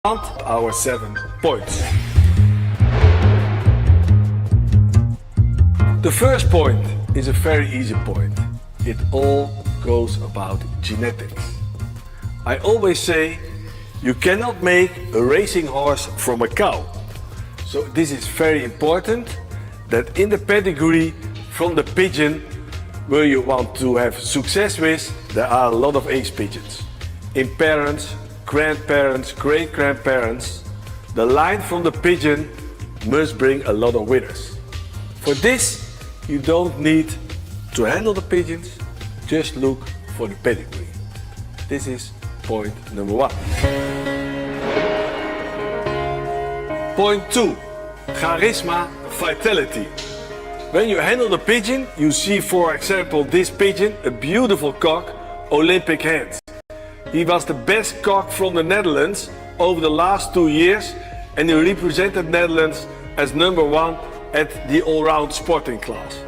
our 7 points. The first point is a very easy point. It all goes about genetics. I always say you cannot make a racing horse from a cow. So this is very important that in the pedigree from the pigeon where you want to have success with, there are a lot of ace pigeons. In parents, grandparents, great-grandparents, the line from the pigeon must bring a lot of winners. For this, you don't need to handle the pigeons, just look for the pedigree. This is point number 1. Point 2, charisma, vitality. When you handle the pigeon, you see, for example, this pigeon, a beautiful cock, Olympic hands. He was the best cock from the Netherlands over the last 2 years, and he represented Netherlands as number 1 at the all-round sporting class.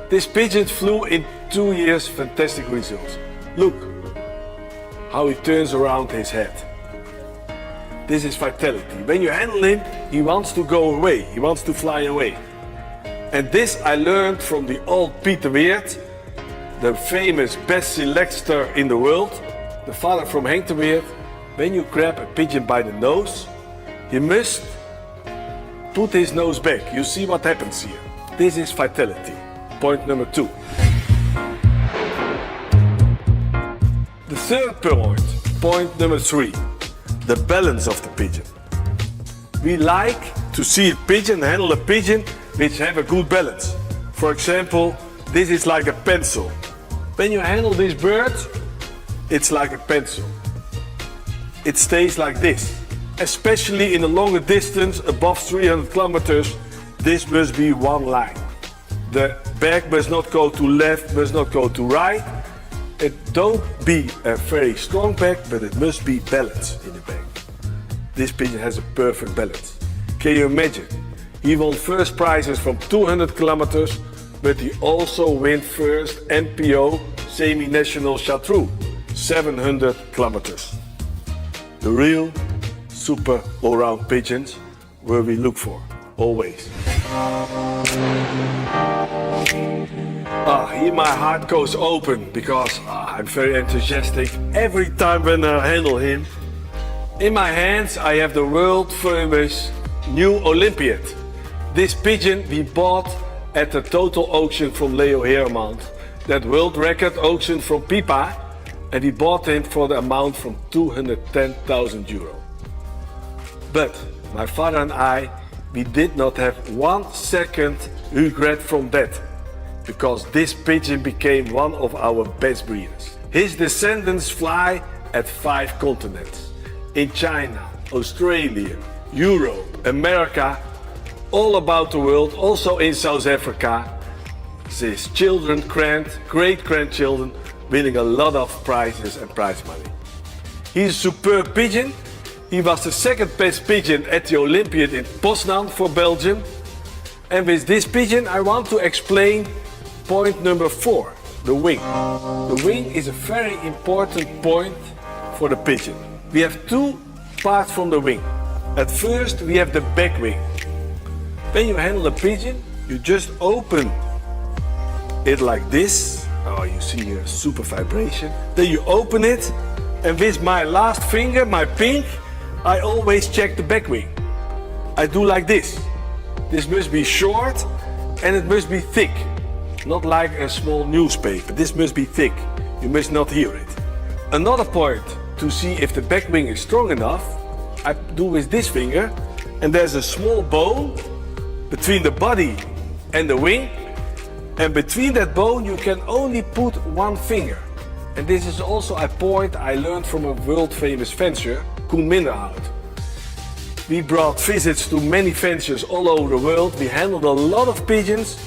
This pigeon flew in 2 years fantastic results. Look how he turns around his head. This is vitality. When you handle him, he wants to go away, he wants to fly away. And this I learned from the old Peter Weert, the famous best selector in the world, the father from Henk de Weert. When you grab a pigeon by the nose, you must put his nose back. You see what happens here. This is vitality. Point number 2. The third point number 3, the balance of the pigeon. We like to see a pigeon, handle a pigeon which have a good balance. For example, this is like a pencil. When you handle this bird, it's like a pencil. It stays like this. Especially in a longer distance, above 300 kilometers, this must be one line. The back must not go to left, must not go to right. It don't be a very strong back, but it must be balanced in the back. This pigeon has a perfect balance. Can you imagine? He won first prizes from 200 kilometers, but he also won first NPO semi-national Chartreux, 700 kilometers. The real super all-round pigeons where we look for, always. Here my heart goes open because I'm very enthusiastic every time when I handle him. In my hands I have the world famous new Olympiad. This pigeon we bought at the total auction from Leo Heermans, that world record auction from Pipa, and we bought him for the amount from 210,000 euro. But my father and I, we did not have 1 second regret from that, because this pigeon became one of our best breeders. His descendants fly at 5 continents. In China, Australia, Europe, America, all about the world, also in South Africa. His children, great-grandchildren, winning a lot of prizes and prize money. He's a superb pigeon. He was the second best pigeon at the Olympiad in Poznan for Belgium. And with this pigeon I want to explain point number 4, the wing. The wing is a very important point for the pigeon. We have 2 parts from the wing. At first we have the back wing. When you handle a pigeon, you just open it like this. Oh, you see a super vibration. Then you open it, and with my last finger, my pink, I always check the back wing. I do like this. This must be short and it must be thick. Not like a small newspaper. This must be thick. You must not hear it. Another point to see if the back wing is strong enough, I do with this finger, and there's a small bone between the body and the wing, and between that bone you can only put 1 finger. And this is also a point I learned from a world famous fencer, Koen Minderhout. We brought visits to many fencers all over the world. We handled a lot of pigeons,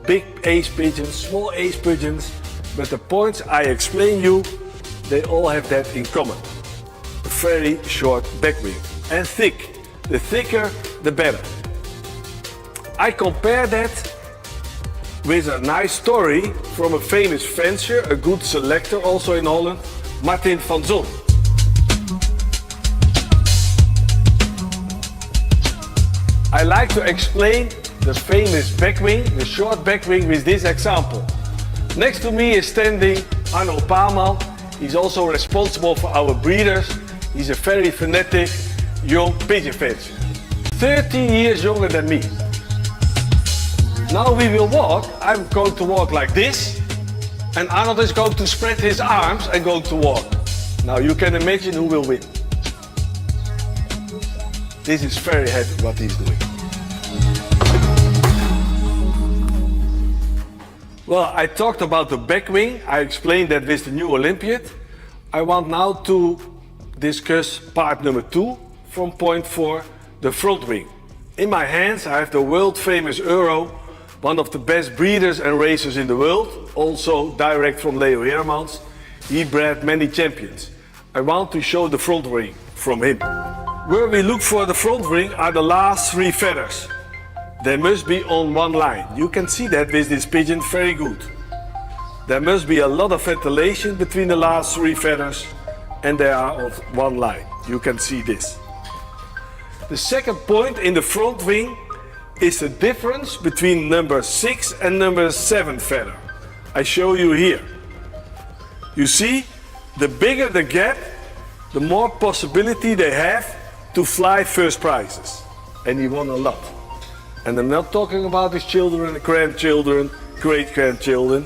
big ace pigeons, small ace pigeons, but the points I explain you, they all have that in common. A very short back wing and thick. The thicker, the better. I compare that with a nice story from a famous fencer, a good selector also in Holland, Martin van Zon. I like to explain the famous back wing, the short back wing, with this example. Next to me is standing Arno Paarman. He's also responsible for our breeders. He's a very fanatic young pigeon fancier. 13 years younger than me. Now we will walk. I'm going to walk like this, and Arnold is going to spread his arms and go to walk. Now you can imagine who will win. This is very heavy what he's doing. Well, I talked about the back wing. I explained that with the new Olympiad. I want now to discuss part number 2 from point 4, the front wing. In my hands I have the world famous Euro, one of the best breeders and racers in the world, also direct from Ejercamp. He bred many champions. I want to show the front wing from him. Where we look for the front wing are the last 3 feathers. They must be on one line. You can see that with this pigeon very good. There must be a lot of ventilation between the last 3 feathers, and they are on one line. You can see this. The second point in the front wing is the difference between number 6 and number 7 feather. I show you here. You see, the bigger the gap, the more possibility they have to fly first prizes. And he won a lot. And I'm not talking about his children, grandchildren, great-grandchildren.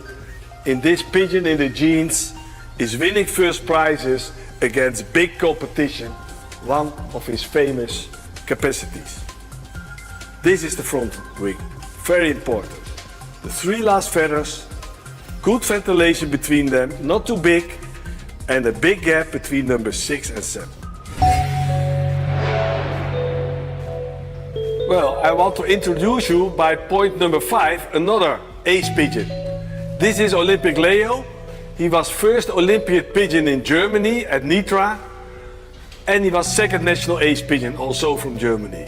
In this pigeon in the genes is winning first prizes against big competition, one of his famous capacities. This is the front wing, very important. The 3 last feathers, good ventilation between them, not too big, and a big gap between number 6 and 7. Well, I want to introduce you by point number 5, another ace pigeon. This is Olympic Leo. He was first Olympiad pigeon in Germany at Nitra, and he was second national ace pigeon also from Germany,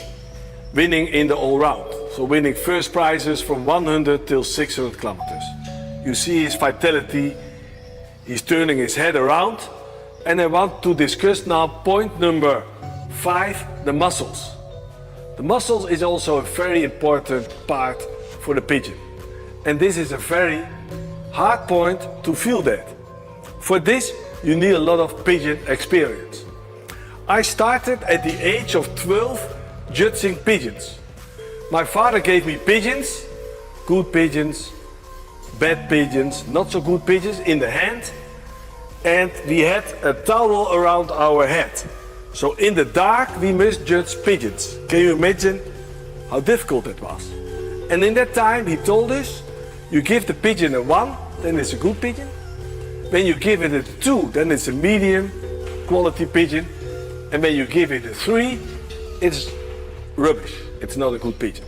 winning in the all-round. So winning first prizes from 100 till 600 kilometers. You see his vitality, he's turning his head around, and I want to discuss now point number 5, the muscles. The muscles is also a very important part for the pigeon. And this is a very hard point to feel that. For this, you need a lot of pigeon experience. I started at the age of 12 judging pigeons. My father gave me pigeons, good pigeons, bad pigeons, not so good pigeons in the hand, and we had a towel around our head. So in the dark we must judge pigeons. Can you imagine how difficult that was? And in that time he told us, you give the pigeon a 1, then it's a good pigeon. When you give it a 2, then it's a medium quality pigeon. And when you give it a 3, it's rubbish. It's not a good pigeon.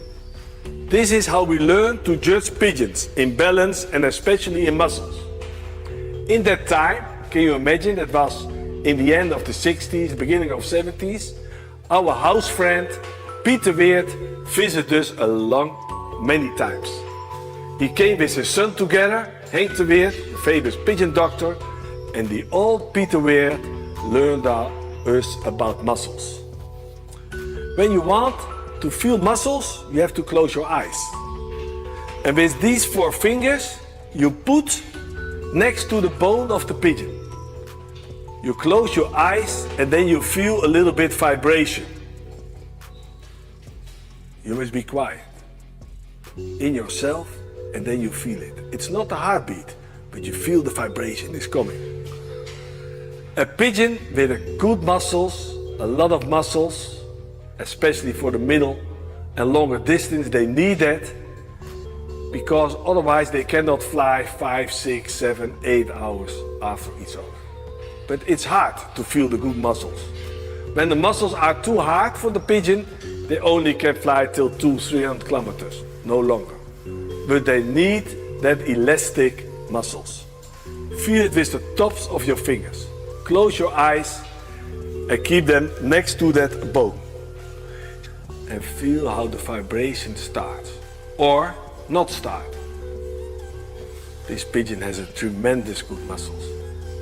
This is how we learn to judge pigeons in balance and especially in muscles. In that time, can you imagine, that was in the end of the 60s, beginning of 70s, our house friend Peter Weert visited us many times. He came with his son together, Henk de Weert, the famous pigeon doctor, and the old Peter Weert learned us about muscles. When you want to feel muscles, you have to close your eyes. And with these 4 fingers, you put next to the bone of the pigeon. You close your eyes and then you feel a little bit vibration. You must be quiet in yourself and then you feel it. It's not a heartbeat, but you feel the vibration is coming. A pigeon with a good muscles, a lot of muscles, especially for the middle and longer distance, they need that because otherwise they cannot fly 5, 6, 7, 8 hours after each other. But it's hard to feel the good muscles. When the muscles are too hard for the pigeon, they only can fly till 200-300 kilometers, no longer. But they need that elastic muscles. Feel it with the tops of your fingers. Close your eyes and keep them next to that bone. And feel how the vibration starts, or not start. This pigeon has a tremendous good muscles.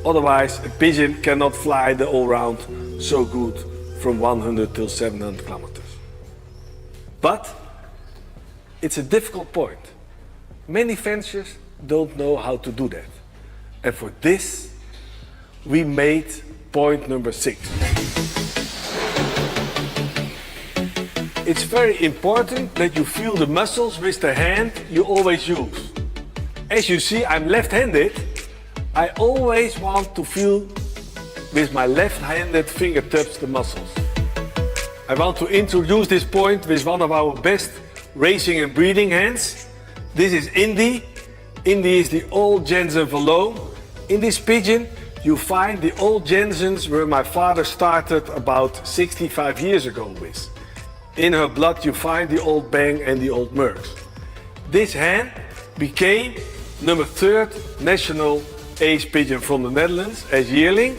Otherwise, a pigeon cannot fly the all-round so good from 100 till 700 kilometers. But it's a difficult point. Many fencers don't know how to do that. And for this, we made point number 6. It's very important that you feel the muscles with the hand you always use. As you see, I'm left-handed. I always want to feel with my left-handed fingertips the muscles. I want to introduce this point with one of our best racing and breeding hands. This is Indy. Indy is the old Jensen Vallon. In this pigeon, you find the old Jensens where my father started about 65 years ago with. In her blood you find the old Bang and the old Mercs. This hen became number 3rd national ace pigeon from the Netherlands as yearling,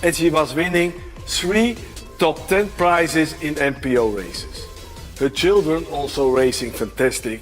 and she was winning 3 top 10 prizes in NPO races. Her children also racing fantastic